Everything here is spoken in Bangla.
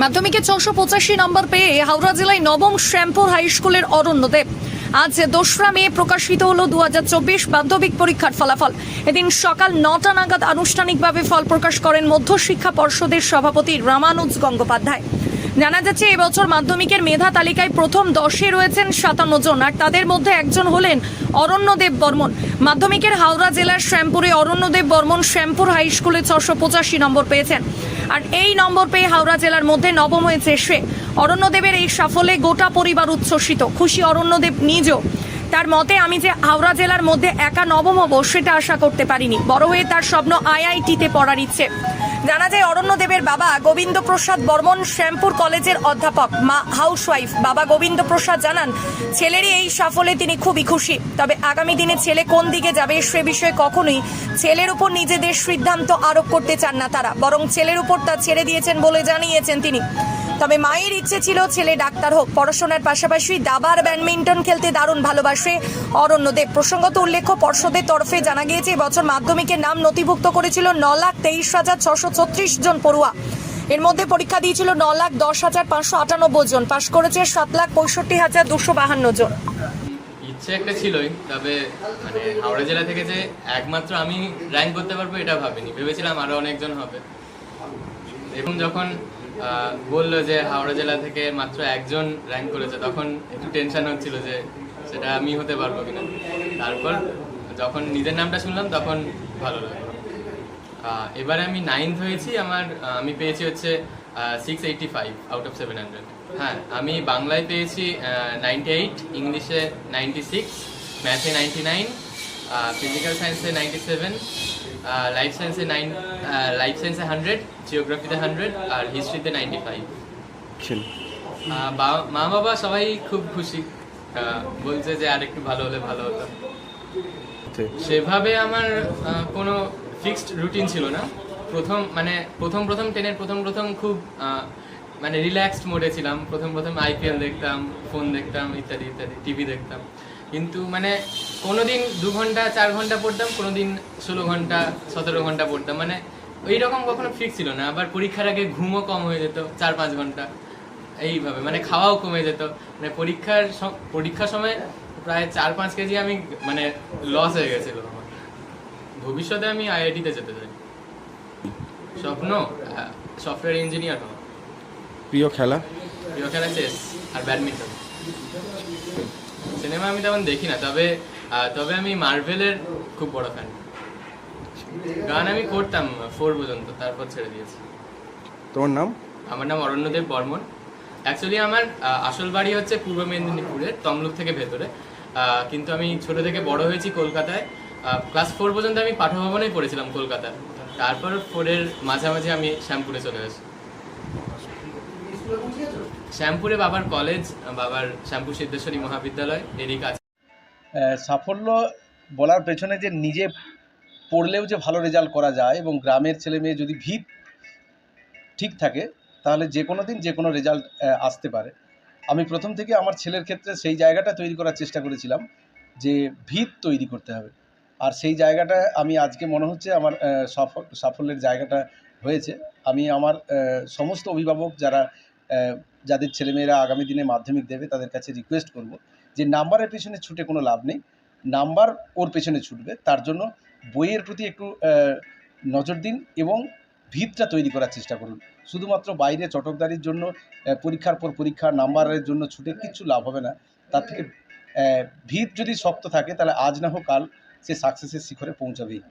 মাধ্যমিকে 685 নম্বর পেয়ে হাওড়া জেলায় নবম শ্যামপুর হাই স্কুলের অরণ্যদেব। আজ 2রা মে প্রকাশিত হলো 2024 মাধ্যমিক পরীক্ষার ফলাফল। এদিন সকাল 9টা নাগাদ আনুষ্ঠানিকভাবে ফল প্রকাশ করেন মধ্যশিক্ষা পর্ষদের সভাপতি রামানুজ গঙ্গোপাধ্যায়। জানা যাচ্ছে এবছর মাধ্যমিকের মেধা তালিকায় প্রথম 10-এ রয়েছেন 57 জন, আর তাদের মধ্যে একজন হলেন অরণ্যদেব বর্মন। মাধ্যমিকের হাওড়া জেলার শ্যামপুরে অরণ্যদেব বর্মন শ্যামপুর হাই স্কুলে 685 নম্বর পেয়েছেন, আর এই নম্বর পেয়ে হাওড়া জেলার মধ্যে নবম হয়েছে সে। অরণ্যদেবের এই সাফল্যে গোটা পরিবার উচ্ছ্বসিত, খুশি অরণ্যদেব নিজও। তার মতে, আমি যে হাওড়া জেলার মধ্যে একা নবম হব সেটা আশা করতে পারিনি। বড় হয়ে তার স্বপ্ন আইআইটিতে পড়ার ইচ্ছে। জানা যায় অরণ্যদেবের বাবা গোবিন্দ প্রসাদ বর্মন শ্যামপুর কলেজের অধ্যাপক, মা হাউসওয়াইফ। বাবা গোবিন্দ প্রসাদ জানান, ছেলেরই এই সাফল্যে তিনি খুবই খুশি। তবে আগামী দিনে ছেলে কোন দিকে যাবে সে বিষয়ে কখনোই ছেলের উপর নিজেদের সিদ্ধান্ত আরোপ করতে চান না তারা, বরং ছেলের উপর তা ছেড়ে দিয়েছেন বলে জানিয়েছেন তিনি। তবে মায়ের ইচ্ছে ছিল ছেলে ডাক্তার হোক। পড়াশোনার পাশাপাশি দাবার ব্যাডমিন্টন খেলতে দারুণ ভালোবাসে অরণ্যদেব। প্রসঙ্গত উল্লেখ্য, পর্ষদের তরফে জানা গিয়েছে এবছর মাধ্যমিকের নাম নথিভুক্ত করেছিল 9,23,636 জন পড়ুয়া। এর মধ্যে পরীক্ষা দিয়েছিল 9,10,598 জন, পাশ করেছে 7,65,252 জন। ইচ্ছে একটা ছিলই, তবে মানে হাওড়া জেলা থেকে যে একমাত্র আমি র্যাঙ্ক করতে পারবো এটা ভাবিনি, ভেবেছিলাম আরো অনেকজন হবে। এবং যখন বললো যে হাওড়া জেলা থেকে মাত্র একজন র্যাঙ্ক করেছে, তখন একটু টেনশন হচ্ছিল যে সেটা আমি হতে পারবো কিনা। তারপর যখন নিজের নামটা শুনলাম তখন ভালো লাগলো। এবারে আমি 9th হয়েছি। আমি পেয়েছি হচ্ছে 685 আউট অফ 700। হ্যাঁ, আমি বাংলায় পেয়েছি 98, ইংলিশে 96, ম্যাথে 99, ফিজিক্যাল সায়েন্সে 97, লাইফ সায়েন্সে 100, জিওগ্রাফিতে 100, আর হিস্ট্রিতে 95। মা বাবা সবাই খুব খুশি, বলছে যে আর একটু ভালো হলে ভালো হতো। সেভাবে আমার কোনো ফিক্সড রুটিন ছিল না। প্রথম 10-এর প্রথম খুব মানে রিল্যাক্সড মোডে ছিলাম। প্রথম আইপিএল দেখতাম, ফোন দেখতাম, ইত্যাদি ইত্যাদি, টিভি দেখতাম। কিন্তু মানে কোনোদিন 2 ঘন্টা 4 ঘন্টা পড়তাম, কোনোদিন 16 ঘন্টা 17 ঘন্টা পড়তাম। মানে ওই রকম কখনো ফিক্স ছিল না। আবার পরীক্ষার আগে ঘুমও কম হয়ে যেত, 4-5 ঘন্টা এইভাবে। মানে খাওয়াও কমে যেত। মানে পরীক্ষার সময় প্রায় 4-5 কেজি আমি মানে লস হয়ে গেছিল আমার। ভবিষ্যতে আমি আইআইটিতে যেতে চাই। স্বপ্ন সফটওয়্যার ইঞ্জিনিয়ার হওয়া। প্রিয় খেলা চেস আর ব্যাডমিন্টন। সিনেমা আমি তেমন দেখি না, তবে আমি মার্ভেলের খুব বড় ফ্যান। গান আমি করতাম 4 পর্যন্ত, তারপর ছেড়ে দিয়েছি। তোমার নাম? আমার নাম অরণ্যদেব বর্মন। অ্যাকচুয়ালি আমার আসল বাড়ি হচ্ছে পূর্ব মেদিনীপুরের তমলুক থেকে ভেতরে, কিন্তু আমি ছোট থেকে বড় হয়েছি কলকাতায়। ক্লাস 4 পর্যন্ত আমি পাঠভবনেই পড়েছিলাম কলকাতায়। তারপর 4-এর মাঝামাঝি আমি শ্যামপুরে চলে আসি। শ্যামপুরে বাবার কলেজ, বাবার শ্যামপুর সিদ্ধেশ্বরী মহাবিদ্যালয়, এরই কাছে। সাফল্য বলার পেছনে যে নিজে পড়লেও যে ভালো রেজাল্ট করা যায়, এবং গ্রামের ছেলে মেয়ে যদি ভিত ঠিক থাকে তাহলে যে কোনো দিন যে কোনো রেজাল্ট আসতে পারে। আমি প্রথম থেকে আমার ছেলের ক্ষেত্রে সেই জায়গাটা তৈরি করার চেষ্টা করেছিলাম যে ভিত তৈরি করতে হবে, আর সেই জায়গাটা আমি আজকে মনে হচ্ছে আমার সাফল্যের জায়গাটা হয়েছে। আমি আমার সমস্ত অভিভাবক যাদের ছেলেমেয়েরা আগামী দিনে মাধ্যমিক দেবে তাদের কাছে রিকোয়েস্ট করব যে নাম্বারের পেছনে ছুটে কোনো লাভ নেই। নাম্বার ওর পেছনে ছুটবে, তার জন্য বইয়ের প্রতি একটু নজর দিন এবং ভিতটা তৈরি করার চেষ্টা করুন। শুধুমাত্র বাইরে চটকদারির জন্য পরীক্ষার পর পরীক্ষা নাম্বারের জন্য ছুটে কিচ্ছু লাভ হবে না। তার থেকে ভিত যদি শক্ত থাকে তাহলে আজ না হোক কাল সে সাকসেসের শিখরে পৌঁছাবেই।